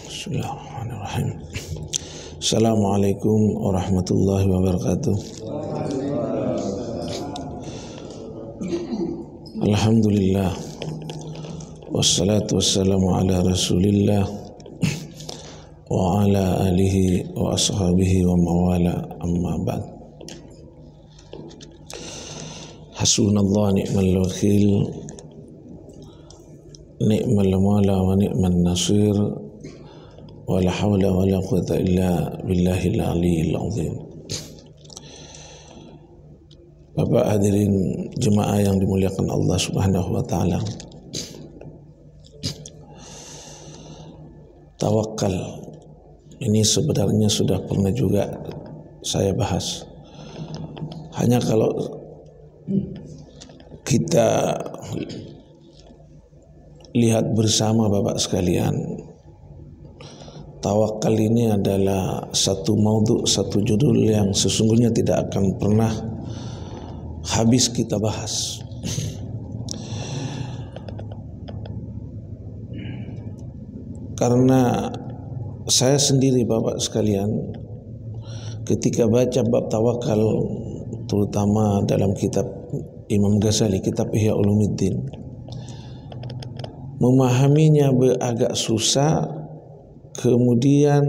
Bismillahirrahmanirrahim. Assalamualaikum warahmatullahi wabarakatuh. Alhamdulillah, wassalatu wassalamu ala rasulillah wa ala alihi wa ashabihi wa mawala, amma ba'd. Hasbunallah ni'mal wakil, ni'mal mawla wa ni'man nasir, wa la hawla wa la quwwata illa billahil aliyyil azim. Bapak hadirin jemaah yang dimuliakan Allah Subhanahu wa taala. Tawakal ini sebenarnya sudah pernah juga saya bahas. Hanya kalau kita lihat bersama Bapak sekalian, tawakal ini adalah satu maudhu, satu judul yang sesungguhnya tidak akan pernah habis kita bahas. Karena saya sendiri Bapak sekalian, ketika baca bab tawakal, terutama dalam kitab Imam Ghazali, kitab Ihya Ulumuddin, memahaminya agak susah, kemudian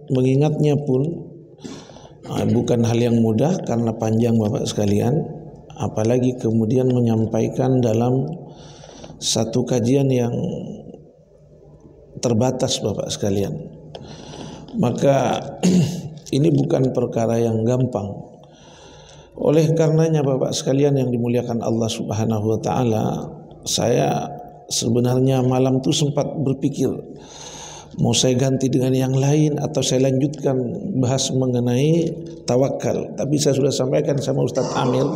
mengingatnya pun bukan hal yang mudah karena panjang Bapak sekalian. Apalagi kemudian menyampaikan dalam satu kajian yang terbatas Bapak sekalian. Maka ini bukan perkara yang gampang. Oleh karenanya Bapak sekalian yang dimuliakan Allah Subhanahu wa taala, saya sebenarnya malam itu sempat berpikir, mau saya ganti dengan yang lain atau saya lanjutkan bahas mengenai tawakal. Tapi saya sudah sampaikan sama Ustadz Amir,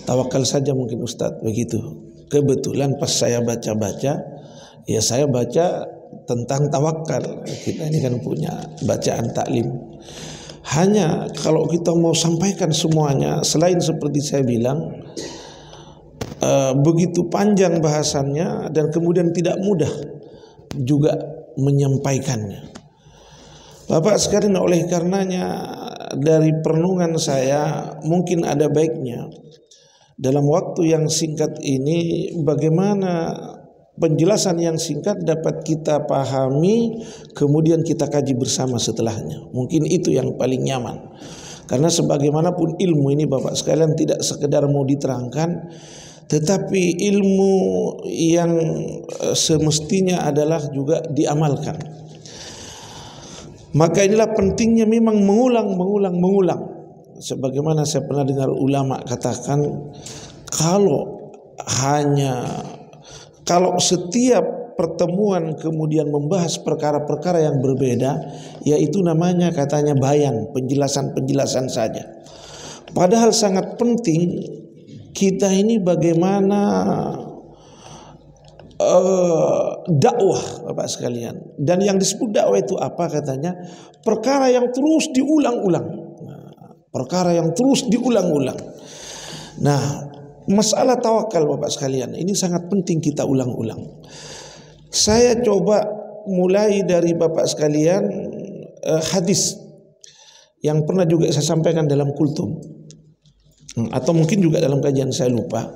tawakal saja mungkin Ustadz, begitu. Kebetulan pas saya baca-baca, ya saya baca tentang tawakal. Kita ini kan punya bacaan taklim. Hanya kalau kita mau sampaikan semuanya, selain seperti saya bilang, begitu panjang bahasannya dan kemudian tidak mudah juga menyampaikannya. Bapak sekalian, oleh karenanya dari perenungan saya mungkin ada baiknya dalam waktu yang singkat ini bagaimana penjelasan yang singkat dapat kita pahami, kemudian kita kaji bersama setelahnya. Mungkin itu yang paling nyaman. Karena sebagaimanapun ilmu ini Bapak sekalian tidak sekedar mau diterangkan, tetapi ilmu yang semestinya adalah juga diamalkan. Maka inilah pentingnya memang mengulang. Sebagaimana saya pernah dengar ulama katakan, kalau setiap pertemuan kemudian membahas perkara-perkara yang berbeda, yaitu namanya katanya bayan, penjelasan saja. Padahal sangat penting kita ini bagaimana dakwah Bapak sekalian. Dan yang disebut dakwah itu apa katanya? Perkara yang terus diulang-ulang. Nah, masalah tawakal Bapak sekalian ini sangat penting kita ulang-ulang. Saya coba mulai dari Bapak sekalian hadis yang pernah juga saya sampaikan dalam kultum, atau mungkin juga dalam kajian, saya lupa.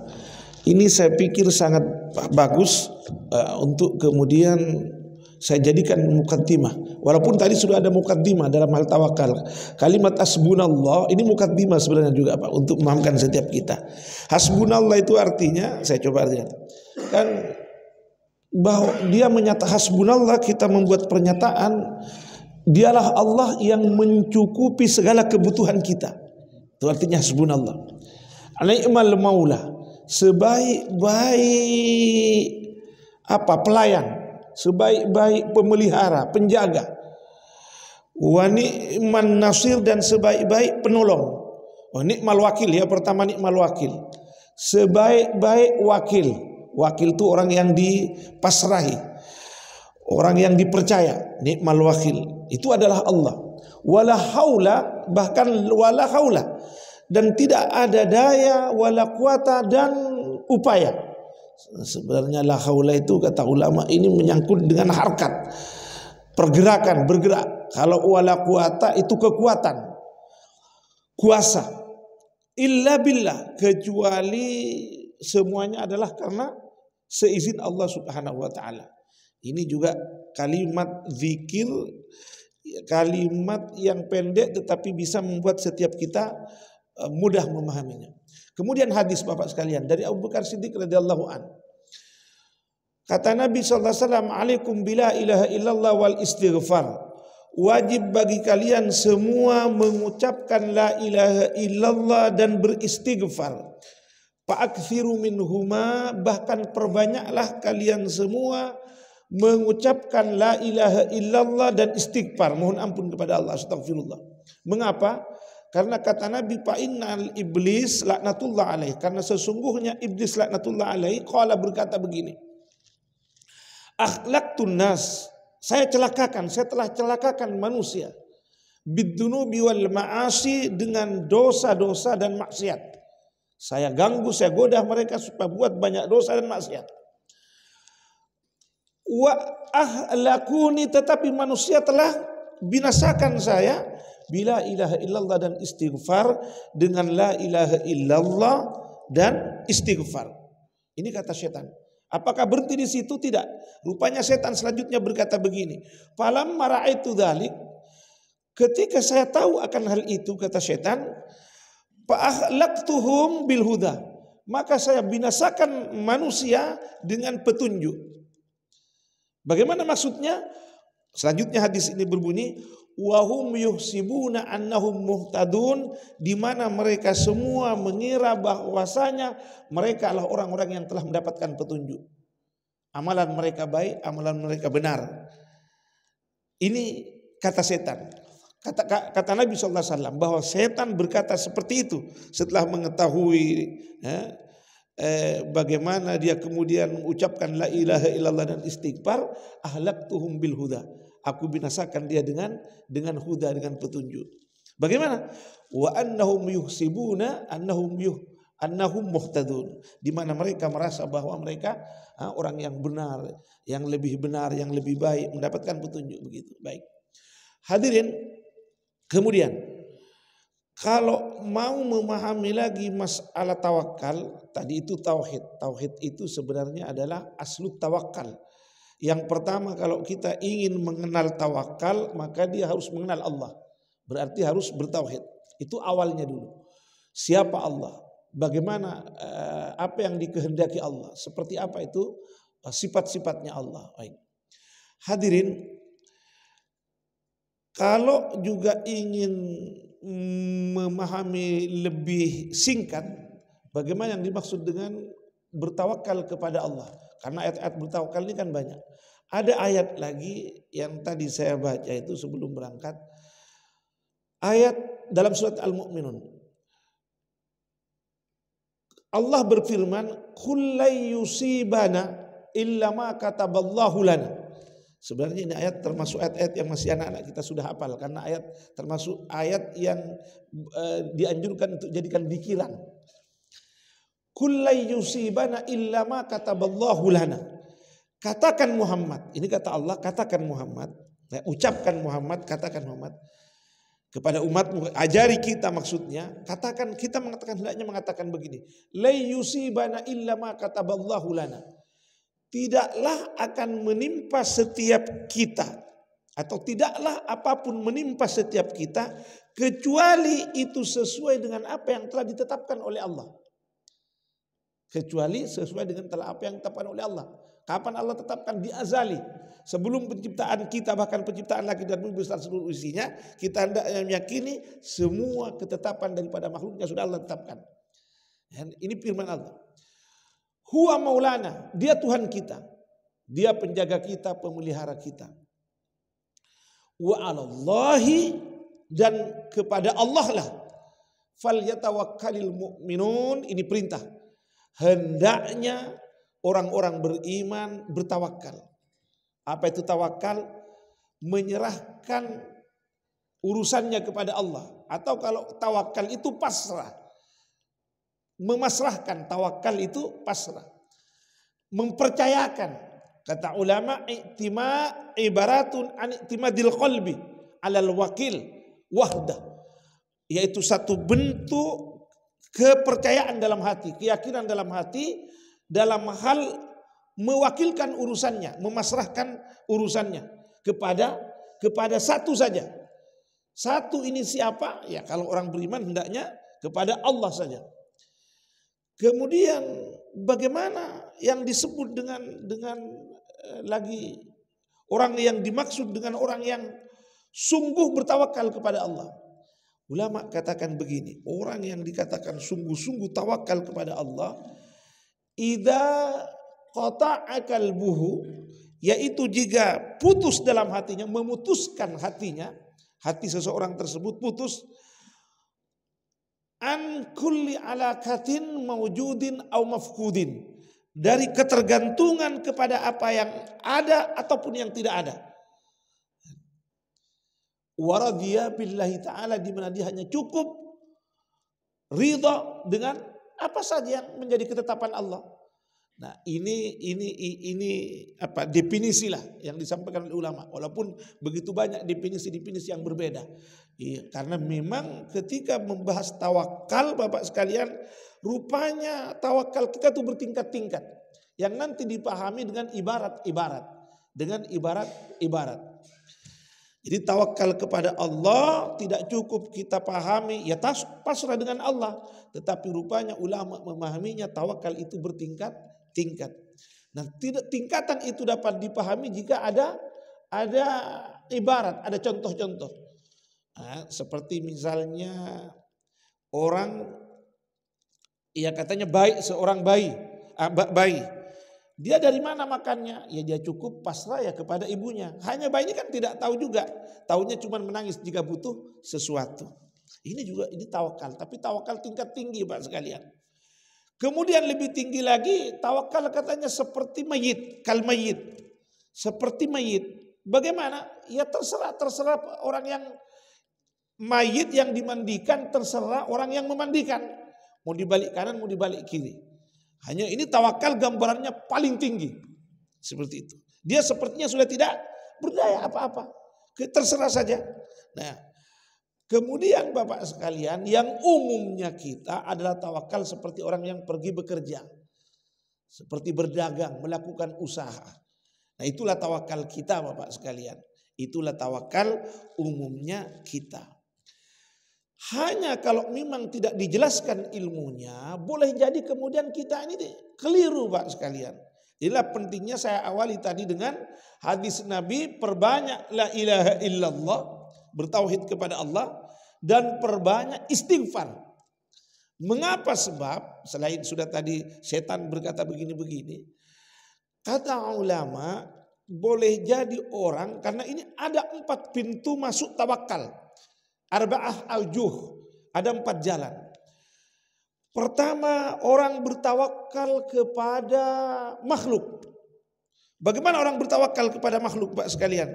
Ini saya pikir sangat bagus untuk kemudian saya jadikan mukaddimah. Walaupun tadi sudah ada mukaddimah dalam hal tawakal. Kalimat hasbunallah ini mukaddimah sebenarnya juga Pak, untuk memahamkan setiap kita. Hasbunallah itu artinya, saya coba artikan, kan bahwa dia menyatakan hasbunallah, kita membuat pernyataan dialah Allah yang mencukupi segala kebutuhan kita. Itu artinya hasbunallah. Ni'mal maula, sebaik-baik pelayan, sebaik-baik pemelihara, penjaga. Wa ni'man nasir, dan sebaik-baik penolong. Oh, ni'mal wakil ya, pertama ni'mal wakil. Sebaik-baik wakil. Wakil itu orang yang dipasrahi, orang yang dipercaya. Ni'mal wakil itu adalah Allah. Wala haula, bahkan wala haula, dan tidak ada daya, wala quwata, dan upaya. Sebenarnya la haula itu kata ulama ini menyangkut dengan harkat, pergerakan, bergerak. Kalau wala quwata itu kekuatan, kuasa. Illa billah, kecuali semuanya adalah karena seizin Allah Subhanahu wa taala. Ini juga kalimat zikir, kalimat yang pendek tetapi bisa membuat setiap kita mudah memahaminya. Kemudian hadis Bapak sekalian dari Abu Bakar Siddiq radhiyallahu an. Kata Nabi sallallahu alaihi wasallam, "Alaikum bila ilaha illallah wal istighfar." Wajib bagi kalian semua mengucapkan la ilaha illallah dan beristighfar. Fa'akthiru minhuma, bahkan perbanyaklah kalian semua mengucapkan la ilaha illallah dan istighfar, mohon ampun kepada Allah, astagfirullah. Mengapa? Karena kata Nabi, fa innal iblis laknatullah alaih, karena sesungguhnya iblis laknatullah alaih qala, berkata begini, akhlaqtun nas, saya telah celakakan manusia, biddunubi wal ma'asi, dengan dosa-dosa dan maksiat. Saya ganggu, saya goda mereka supaya buat banyak dosa dan maksiat. Wa ahlakuni, tetapi manusia telah binasakan saya bila ilaha illallah dan istighfar, dengan la ilaha illallah dan istighfar. Ini kata setan. Apakah berhenti di situ? Tidak. Rupanya setan selanjutnya berkata begini, falamma ra'aitu dzalik, ketika saya tahu akan hal itu, kata setan, fa ahlaktuhum bil huda, maka saya binasakan manusia dengan petunjuk. Bagaimana maksudnya? Selanjutnya hadis ini berbunyi, wahum yuhsibuna annahum muhtadun, di mana mereka semua mengira bahwasanya mereka adalah orang-orang yang telah mendapatkan petunjuk. Amalan mereka baik, amalan mereka benar. Ini kata setan. Kata Nabi SAW bahwa setan berkata seperti itu setelah mengetahui bagaimana dia kemudian mengucapkan la ilaha illallah dan istighfar, ahlaktuhum bil huda, aku binasakan dia dengan huda, dengan petunjuk. Bagaimana? Wa annahum yuhsibuna annahum muhtadun, di mana mereka merasa bahwa mereka orang yang benar, yang lebih benar, yang lebih baik, mendapatkan petunjuk begitu. Baik. Hadirin, kemudian kalau mau memahami lagi masalah tawakal, tadi itu tauhid. Tauhid itu sebenarnya adalah aslu tawakal. Yang pertama, kalau kita ingin mengenal tawakal, maka dia harus mengenal Allah. Berarti harus bertauhid. Itu awalnya dulu. Siapa Allah? Bagaimana, apa yang dikehendaki Allah? Seperti apa itu sifat-sifatnya Allah? Baik. Hadirin, kalau juga ingin memahami lebih singkat bagaimana yang dimaksud dengan bertawakal kepada Allah, karena ayat-ayat bertawakal ini kan banyak. Ada ayat lagi yang tadi saya baca itu sebelum berangkat, ayat dalam surat Al-Mu'minun. Allah berfirman, qul la yusibana illa ma kataballahu lana. Sebenarnya ini ayat termasuk ayat-ayat yang masih anak-anak kita sudah hafal, karena ayat termasuk ayat yang dianjurkan untuk jadikan pikiran. Qul la yusibana illa ma kataballahu lana. Katakan Muhammad, ini kata Allah, katakan Muhammad, ucapkan Muhammad, katakan Muhammad kepada umatmu, ajari kita, maksudnya katakan, kita mengatakan, hendaknya mengatakan begini, la yusibana illa ma kataballahu lana. Tidaklah akan menimpa setiap kita, atau tidaklah apapun menimpa setiap kita kecuali itu sesuai dengan apa yang telah ditetapkan oleh Allah. Kecuali sesuai dengan apa yang ditetapkan oleh Allah. Kapan Allah tetapkan? Di azali. Sebelum penciptaan kita, bahkan penciptaan laki dan bumi besar seluruh isinya, kita hendaknya meyakini semua ketetapan daripada makhluknya sudah Allah tetapkan. Dan ini firman Allah. Huwa maulana, dia Tuhan kita, dia penjaga kita, pemelihara kita. Wa 'alallahi, dan kepada Allah lah, falyatawakkalul mu'minun, ini perintah. Hendaknya orang-orang beriman bertawakal. Apa itu tawakal? Menyerahkan urusannya kepada Allah, atau kalau tawakal itu pasrah. Memasrahkan, tawakal itu pasrah. mempercayakan. Kata ulama, i'tima ibaratun an i'timadil qalbi 'alal wakil wahdah, yaitu satu bentuk kepercayaan dalam hati, keyakinan dalam hati dalam hal mewakilkan urusannya, memasrahkan urusannya kepada satu saja. Satu ini siapa? Ya kalau orang beriman hendaknya kepada Allah saja. Kemudian bagaimana yang disebut dengan lagi orang yang dimaksud dengan orang yang sungguh bertawakal kepada Allah? Ulama katakan begini, orang yang dikatakan sungguh-sungguh tawakal kepada Allah, idza qata'a qalbuhu, yaitu jika putus dalam hatinya, memutuskan hatinya, hati seseorang tersebut putus, an kulli alaqatin mawjudin aw mafqudin, dari ketergantungan kepada apa yang ada ataupun yang tidak ada. Waradhiya billahi ta'ala, di mana dia hanya cukup ridha dengan apa saja yang menjadi ketetapan Allah. Nah, ini apa definisi lah yang disampaikan oleh ulama. Walaupun begitu banyak definisi-definisi yang berbeda. Iya, karena memang ketika membahas tawakal, Bapak sekalian, rupanya tawakal kita tuh bertingkat-tingkat. Yang nanti dipahami dengan ibarat-ibarat, dengan ibarat-ibarat. Jadi tawakal kepada Allah tidak cukup kita pahami, ya pasrah dengan Allah. Tetapi rupanya ulama memahaminya tawakal itu bertingkat-tingkat. Nah, tingkatan itu dapat dipahami jika ada ibarat, ada contoh-contoh. Nah, seperti misalnya orang, ya katanya baik, seorang bayi. Dia dari mana makannya? Ya dia cukup pasrah ya kepada ibunya. Hanya bayi ini kan tidak tahu juga. Taunya cuma menangis jika butuh sesuatu. Ini tawakal. Tapi tawakal tingkat tinggi Pak sekalian. Kemudian lebih tinggi lagi tawakal katanya seperti mayit. Kal mayit. Seperti mayit. Bagaimana? Ya terserah orang yang mayit yang dimandikan, terserah orang yang memandikan. Mau dibalik kanan, mau dibalik kiri. Hanya ini tawakal gambarannya paling tinggi. Seperti itu. Dia sepertinya sudah tidak berdaya apa-apa. Terserah saja. Nah, kemudian Bapak sekalian, yang umumnya kita adalah tawakal seperti orang yang pergi bekerja. Seperti berdagang, melakukan usaha. Nah, itulah tawakal kita Bapak sekalian. Itulah tawakal umumnya kita. Hanya kalau memang tidak dijelaskan ilmunya, boleh jadi kemudian kita ini keliru Pak sekalian. Inilah pentingnya saya awali tadi dengan hadis Nabi, perbanyak la ilaha illallah, bertauhid kepada Allah, dan perbanyak istighfar. Mengapa? Sebab selain sudah tadi setan berkata begini-begini, kata ulama boleh jadi orang, karena ini ada 4 pintu masuk tawakal. Arba'ah al-juh, ada 4 jalan. Pertama, orang bertawakal kepada makhluk. Bagaimana orang bertawakal kepada makhluk Pak sekalian?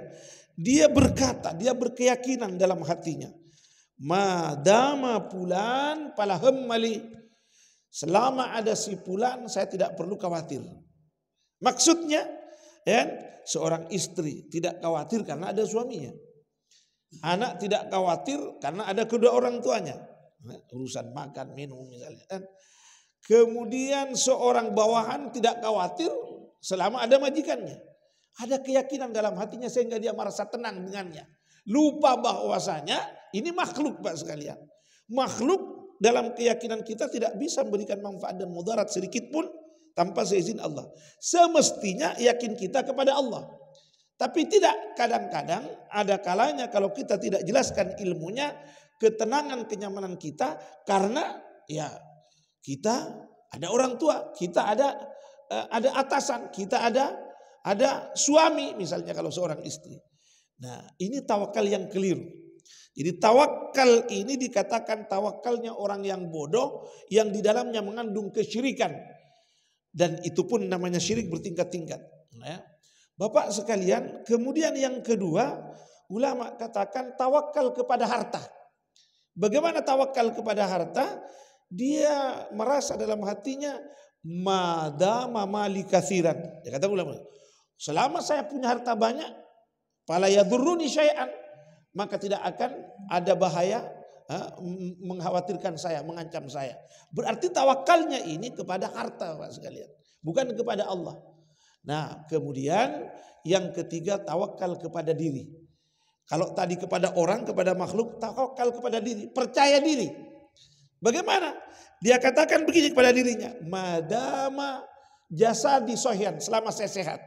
Dia berkata, dia berkeyakinan dalam hatinya. Madama fulan falahem mali. Selama ada si fulan saya tidak perlu khawatir. Maksudnya, ya, seorang istri tidak khawatir karena ada suaminya. Anak tidak khawatir karena ada kedua orang tuanya. Urusan makan, minum misalnya. Kemudian seorang bawahan tidak khawatir selama ada majikannya. Ada keyakinan dalam hatinya sehingga dia merasa tenang dengannya. Lupa bahwasanya ini makhluk Pak sekalian. Makhluk dalam keyakinan kita tidak bisa memberikan manfaat dan mudarat sedikit pun tanpa seizin Allah. Semestinya yakin kita kepada Allah. Tapi tidak, kadang-kadang ada kalanya kalau kita tidak jelaskan ilmunya, ketenangan, kenyamanan kita karena ya kita ada orang tua, kita ada atasan, kita ada suami misalnya kalau seorang istri. Nah, ini tawakal yang keliru. Jadi tawakal ini dikatakan tawakalnya orang yang bodoh yang di dalamnya mengandung kesyirikan. Dan itu pun namanya syirik bertingkat-tingkat. Nah, Bapak sekalian, kemudian yang kedua, ulama katakan tawakal kepada harta. Bagaimana tawakal kepada harta? Dia merasa dalam hatinya madama mali katsiran. Dia kata ulama, selama saya punya harta banyak, fala yadurruni syai'an, maka tidak akan ada bahaya mengkhawatirkan saya, mengancam saya. Berarti tawakalnya ini kepada harta, Pak sekalian, bukan kepada Allah. Nah, kemudian yang ketiga, tawakal kepada diri. Kalau tadi kepada orang, kepada makhluk, tawakal kepada diri, percaya diri. Bagaimana? Dia katakan begini kepada dirinya, madama jasadi sohyan, selama saya sehat.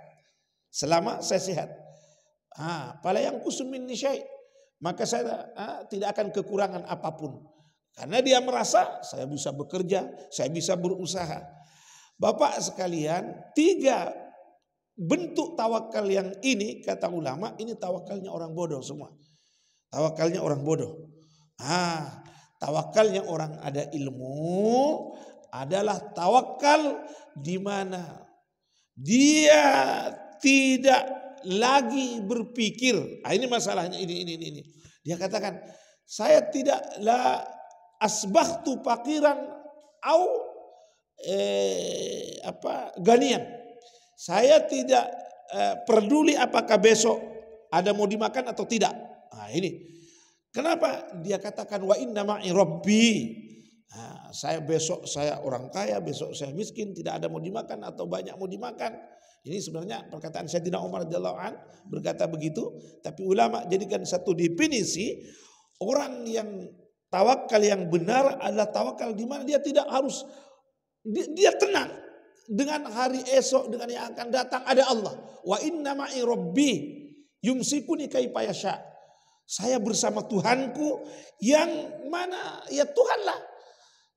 Selama saya sehat. Pala yang kusumin nisyai, maka saya tidak akan kekurangan apapun. Karena dia merasa saya bisa bekerja, saya bisa berusaha. Bapak sekalian, 3 bentuk tawakal yang ini, kata ulama, ini tawakalnya orang bodoh semua. Tawakalnya orang bodoh. Tawakalnya orang ada ilmu adalah tawakal di mana dia tidak lagi berpikir. Ini masalahnya, ini. Dia katakan, saya tidak la asbahtu faqiran au ganian. Saya tidak peduli apakah besok ada mau dimakan atau tidak. Ini. Kenapa? Dia katakan wa inna ma'i rabbi. Saya besok saya orang kaya, besok saya miskin, tidak ada mau dimakan atau banyak mau dimakan. Ini sebenarnya perkataan Sayyidina Umar radhiyallahu an berkata begitu, tapi ulama jadikan satu definisi orang yang tawakal yang benar adalah tawakal di mana dia tidak harus, dia tenang dengan hari esok, dengan yang akan datang ada Allah. Wa inna ma'i rabbi yumsikuni kaifa yasha. Saya bersama Tuhanku yang mana ya Tuhanlah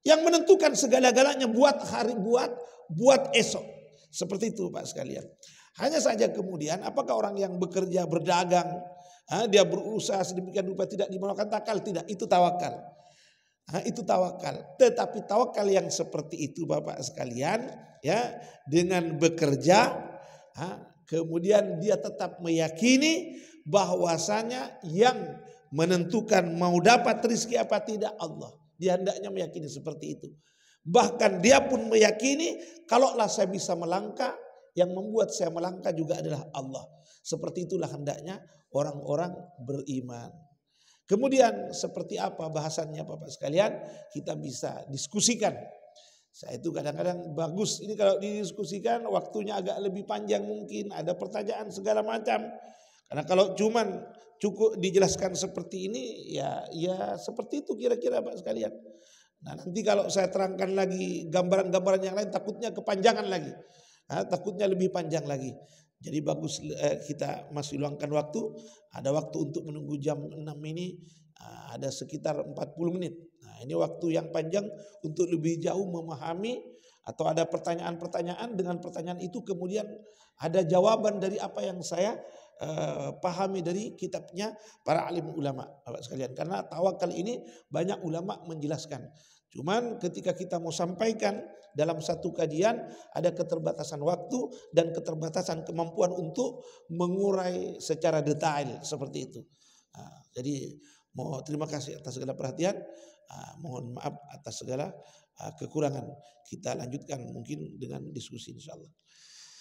yang menentukan segala-galanya buat hari, buat esok. Seperti itu Pak sekalian. Hanya saja kemudian apakah orang yang bekerja, berdagang, dia berusaha sedemikian rupa tidak dimaukan takal, tidak, itu tawakal. Itu tawakal. Tetapi tawakal yang seperti itu Bapak sekalian, ya, dengan bekerja, kemudian dia tetap meyakini bahwasanya yang menentukan mau dapat rezeki apa tidak Allah. Dia hendaknya meyakini seperti itu. Bahkan dia pun meyakini kalaulah saya bisa melangkah, yang membuat saya melangkah juga adalah Allah. Seperti itulah hendaknya orang-orang beriman. Kemudian seperti apa bahasannya Bapak sekalian, kita bisa diskusikan. Saya itu kadang-kadang bagus ini kalau didiskusikan waktunya agak lebih panjang, mungkin ada pertanyaan segala macam. Karena kalau cuman cukup dijelaskan seperti ini ya seperti itu kira-kira Pak sekalian. Nah nanti kalau saya terangkan lagi gambaran-gambaran yang lain takutnya kepanjangan lagi. Takutnya lebih panjang lagi. Jadi bagus kita masih luangkan waktu. Ada waktu untuk menunggu jam 6 ini ada sekitar 40 menit. Nah ini waktu yang panjang untuk lebih jauh memahami atau ada pertanyaan-pertanyaan, dengan pertanyaan itu kemudian ada jawaban dari apa yang saya pahami dari kitabnya para alim ulama Bapak sekalian. Karena tawakal ini banyak ulama menjelaskan. Cuman ketika kita mau sampaikan dalam satu kajian ada keterbatasan waktu dan keterbatasan kemampuan untuk mengurai secara detail seperti itu. Jadi terima kasih atas segala perhatian. Mohon maaf atas segala kekurangan. Kita lanjutkan mungkin dengan diskusi insyaallah.